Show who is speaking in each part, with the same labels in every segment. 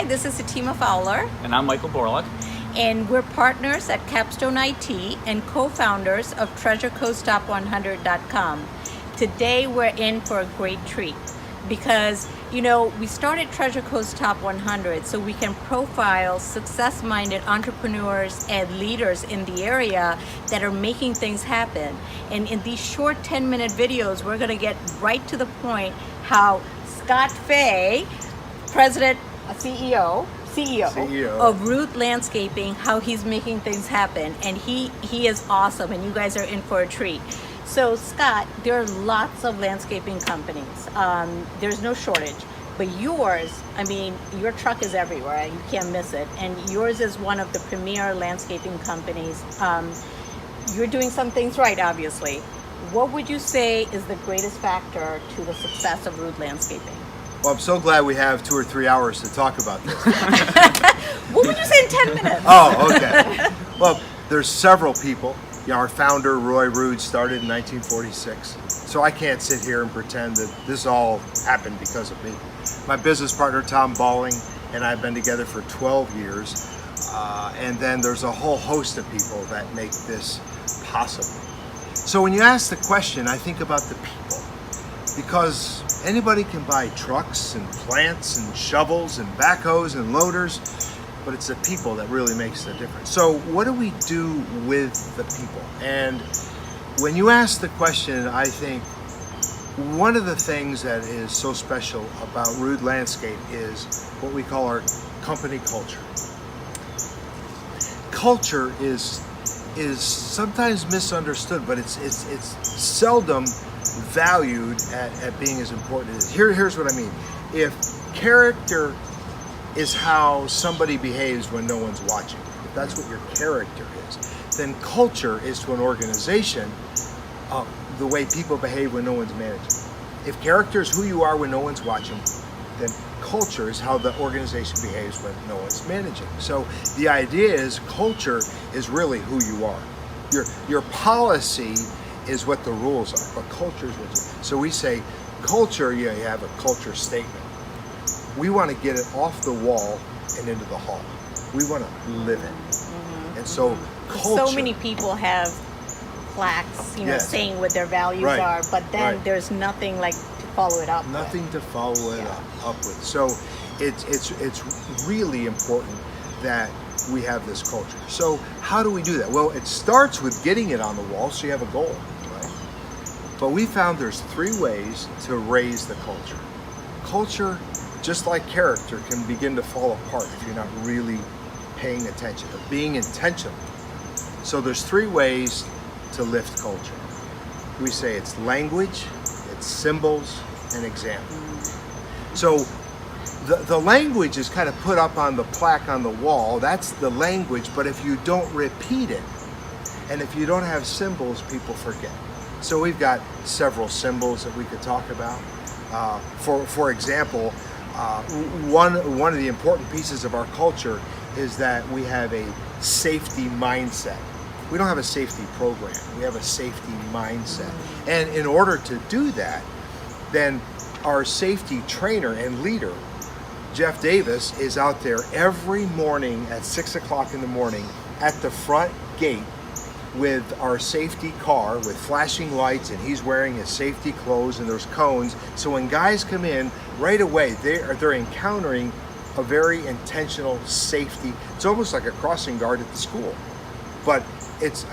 Speaker 1: Hi, this is Satima Fowler.
Speaker 2: And I'm Michael Borlaug.
Speaker 1: And we're partners at Capstone IT and co-founders of TreasureCoastTop100.com. Today we're in for a great treat because, we started Treasure Coast Top 100 so we can profile success-minded entrepreneurs and leaders in the area that are making things happen. And in these short 10-minute videos, we're going to get right to the point how Scott Fay, President, CEO of Root Landscaping, how he's making things happen, and he is awesome, and you guys are in for a treat. So Scott, there are lots of landscaping companies. There's no shortage, but yours, your truck is everywhere. You can't miss it, and yours is one of the premier landscaping companies. You're doing some things right, obviously. What would you say is the greatest factor to the success of Root Landscaping?
Speaker 3: Well, I'm so glad we have 2 or 3 hours to talk about this.
Speaker 1: What would you say in 10 minutes?
Speaker 3: Oh, okay. Well, there's several people. Our founder, Roy Rood, started in 1946. So I can't sit here and pretend that this all happened because of me. My business partner, Tom Balling, and I have been together for 12 years. And then there's a whole host of people that make this possible. So when you ask the question, I think about the people. Because anybody can buy trucks and plants and shovels and backhoes and loaders, but it's the people that really makes the difference. So what do we do with the people? And when you ask the question, I think one of the things that is so special about Root Landscape is what we call our company culture. Culture is sometimes misunderstood, but it's seldom valued at being as important as it is. Here's what I mean. If character is how somebody behaves when no one's watching, if that's what your character is, then culture is to an organization the way people behave when no one's managing. If character is who you are when no one's watching, then culture is how the organization behaves when no one's managing. So the idea is culture is really who you are. Your policy is what the rules are, but culture is what you are. So we say culture, you have a culture statement. We want to get it off the wall and into the hall. We want to live it. Mm-hmm. And so culture.
Speaker 1: So many people have plaques,
Speaker 3: yes,
Speaker 1: saying what their values
Speaker 3: right,
Speaker 1: are, but then
Speaker 3: right,
Speaker 1: there's nothing like to follow it up
Speaker 3: Nothing
Speaker 1: with.
Speaker 3: to follow it up with. So it's really important that we have this culture. So how do we do that? Well, it starts with getting it on the wall so you have a goal, right? But we found there's 3 ways to raise the culture. Culture, just like character, can begin to fall apart if you're not really paying attention or being intentional. So there's 3 ways to lift culture. We say it's language, it's symbols, and example. So the language is kind of put up on the plaque on the wall. That's the language, but if you don't repeat it, and if you don't have symbols, people forget. So we've got several symbols that we could talk about. For example, one of the important pieces of our culture is that we have a safety mindset. We don't have a safety program. We have a safety mindset. And in order to do that, then our safety trainer and leader, Jeff Davis, is out there every morning at 6 o'clock in the morning at the front gate with our safety car with flashing lights, and he's wearing his safety clothes, and there's cones. So when guys come in, right away they're encountering a very intentional safety. It's almost like a crossing guard at the school, but it's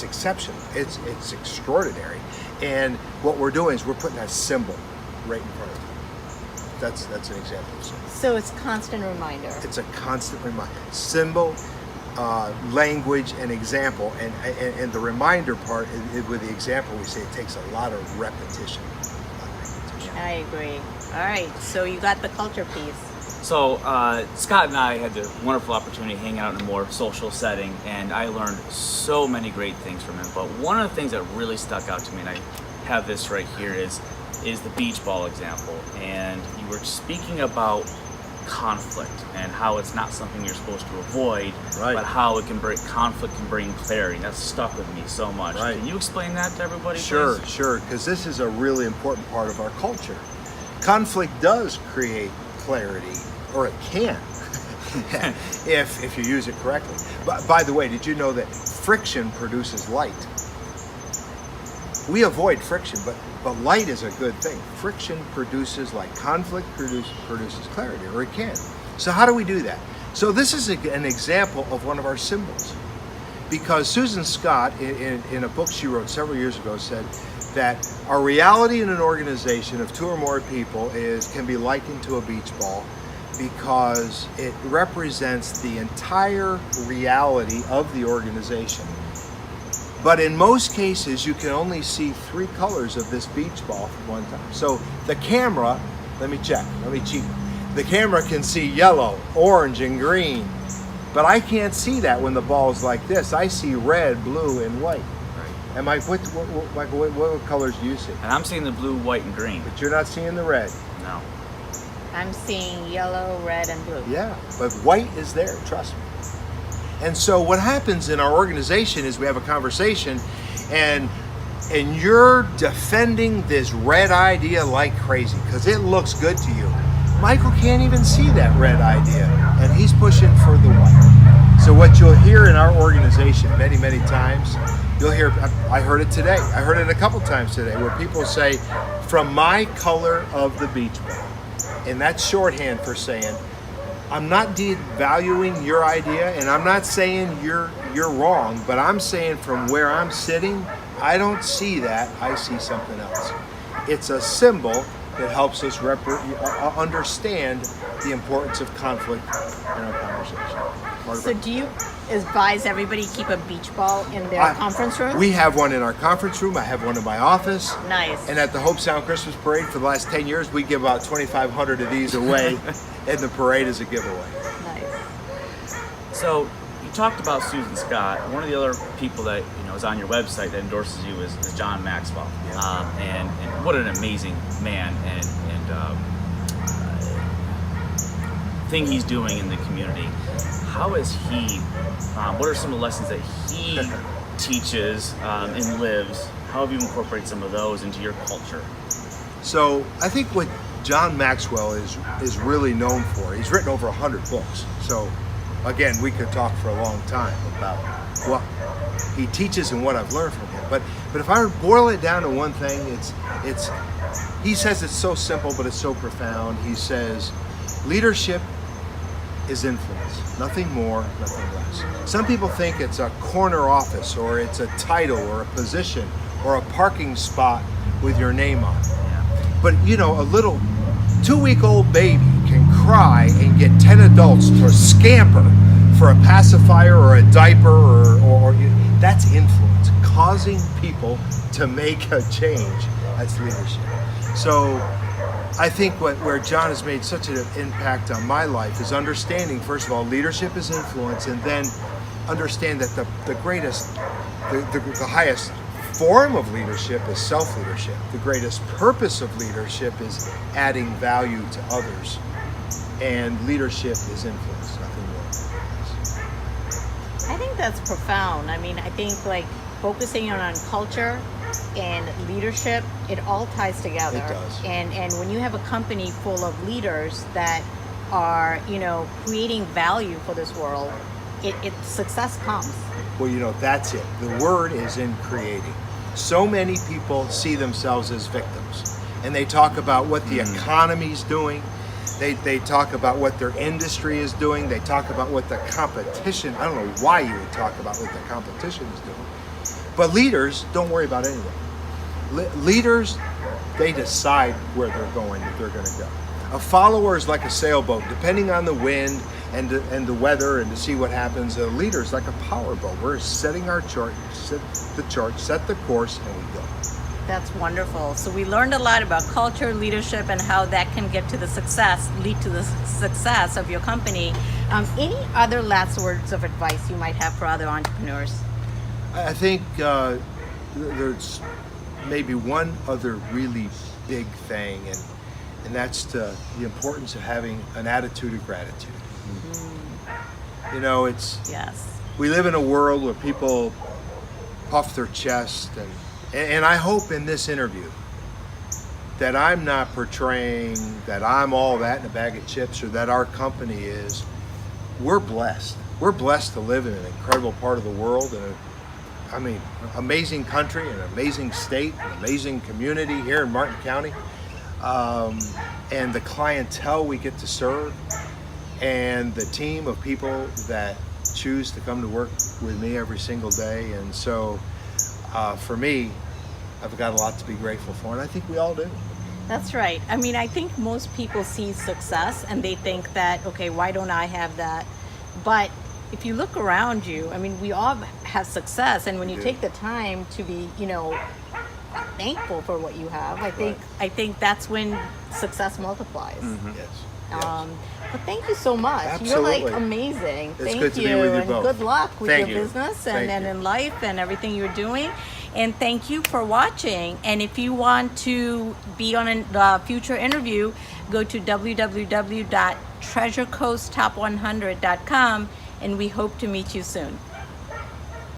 Speaker 3: exceptional. It's extraordinary. And what we're doing is we're putting that symbol right in front of you. That's an example of symbol.
Speaker 1: So it's constant reminder.
Speaker 3: It's a constant reminder. Symbol, language, and example. And the reminder part, with the example, we say it takes a lot of repetition.
Speaker 1: I agree. All right, so you got the culture piece.
Speaker 2: So Scott and I had the wonderful opportunity to hang out in a more social setting, and I learned so many great things from him. But one of the things that really stuck out to me, and I have this right here, is the beach ball example. And you were speaking about conflict and how it's not something you're supposed to avoid,
Speaker 3: right,
Speaker 2: but how it can bring conflict, can bring clarity. That's stuck with me so much.
Speaker 3: Right.
Speaker 2: Can you explain that to everybody,
Speaker 3: Sure,
Speaker 2: please?
Speaker 3: sure, because this is a really important part of our culture. Conflict does create clarity or it can, if you use it correctly. But by the way, did you know that friction produces light? We avoid friction, but light is a good thing. Friction produces light. Conflict produces clarity, or it can. So how do we do that? So this is an example of one of our symbols. Because Susan Scott, in a book she wrote several years ago, said that our reality in an organization of 2 or more people can be likened to a beach ball, because it represents the entire reality of the organization. But in most cases, you can only see 3 colors of this beach ball from one time. So the camera, let me cheat. The camera can see yellow, orange, and green. But I can't see that when the ball's like this. I see red, blue, and white.
Speaker 2: Right.
Speaker 3: And Michael, what colors do you see?
Speaker 2: And I'm seeing the blue, white, and green.
Speaker 3: But you're not seeing the red.
Speaker 2: No.
Speaker 1: I'm seeing yellow, red, and blue.
Speaker 3: Yeah, but white is there, trust me. And so what happens in our organization is we have a conversation, and you're defending this red idea like crazy because it looks good to you. Michael can't even see that red idea, and he's pushing for the white. So what you'll hear in our organization many, many times, you'll hear, I heard it today, I heard it a couple times today, where people say, from my color of the beach ball. And that's shorthand for saying, I'm not devaluing your idea, and I'm not saying you're wrong, but I'm saying from where I'm sitting, I don't see that, I see something else. It's a symbol that helps us understand the importance of conflict in our conversation.
Speaker 1: So do you advise everybody keep a beach ball in their conference room?
Speaker 3: We have one in our conference room. I have one in my office.
Speaker 1: Nice.
Speaker 3: And at the Hope Sound Christmas Parade for the last 10 years, we give about 2,500 of these away, and the parade is a giveaway.
Speaker 1: Nice.
Speaker 2: So you talked about Susan Scott. One of the other people that is on your website that endorses you is John Maxwell.
Speaker 3: Yeah.
Speaker 2: And what an amazing man and thing he's doing in the community. How is he? What are some of the lessons that he teaches and lives? How have you incorporated some of those into your culture?
Speaker 3: So I think what John Maxwell is really known for, he's written over 100 books. So again, we could talk for a long time about what he teaches and what I've learned from him. But if I boil it down to one thing, it's he says it's so simple, but it's so profound. He says, leadership is influence, nothing more, nothing less. Some people think it's a corner office, or it's a title, or a position, or a parking spot with your name on it.
Speaker 2: Yeah.
Speaker 3: But a little 2-week-old baby can cry and get 10 adults to scamper for a pacifier or a diaper, or that's influence, causing people to make a change. That's leadership. So I think where John has made such an impact on my life is understanding, first of all, leadership is influence, and then understand that the highest form of leadership is self-leadership. The greatest purpose of leadership is adding value to others, and leadership is influence, nothing more.
Speaker 1: I think that's profound. I mean, I think focusing on culture and leadership, it all ties together.
Speaker 3: It does.
Speaker 1: And when you have a company full of leaders that are, creating value for this world, success comes.
Speaker 3: Well, that's it. The word is in creating. So many people see themselves as victims, and they talk about what the economy's doing. They talk about what their industry is doing. They talk about what the competition, I don't know why you would talk about what the competition is doing. But leaders don't worry about anything. Leaders, they decide where they're going, if they're going to go. A follower is like a sailboat, depending on the wind and the weather and to see what happens. A leader is like a power boat. We're setting our chart, set the course, and we go.
Speaker 1: That's wonderful. So we learned a lot about culture, leadership, and how that can lead to the success of your company. Any other last words of advice you might have for other entrepreneurs?
Speaker 3: I think there's maybe one other really big thing, and that's the importance of having an attitude of gratitude.
Speaker 1: Yes.
Speaker 3: We live in a world where people puff their chest, and I hope in this interview that I'm not portraying that I'm all that in a bag of chips, or that our company is. We're blessed. We're blessed to live in an incredible part of the world, and amazing country, an amazing state, an amazing community here in Martin County, and the clientele we get to serve, and the team of people that choose to come to work with me every single day. And so, for me, I've got a lot to be grateful for, and I think we all do.
Speaker 1: That's right. I mean, I think most people see success and they think that, okay, why don't I have that? But if you look around you, I mean, we all have success, and when you take the time to be, thankful for what you have, I think that's when success multiplies.
Speaker 3: Yes.
Speaker 1: But thank you so much.
Speaker 3: Absolutely.
Speaker 1: You're like amazing.
Speaker 3: It's
Speaker 1: Thank
Speaker 3: good to
Speaker 1: you,
Speaker 3: be with you
Speaker 1: and
Speaker 3: both.
Speaker 1: good luck with
Speaker 3: Thank
Speaker 1: your
Speaker 3: you.
Speaker 1: business
Speaker 3: Thank
Speaker 1: and
Speaker 3: you.
Speaker 1: in life and everything you're doing. And thank you for watching. And if you want to be on a future interview, go to www.TreasureCoastTop100.com, and we hope to meet you soon.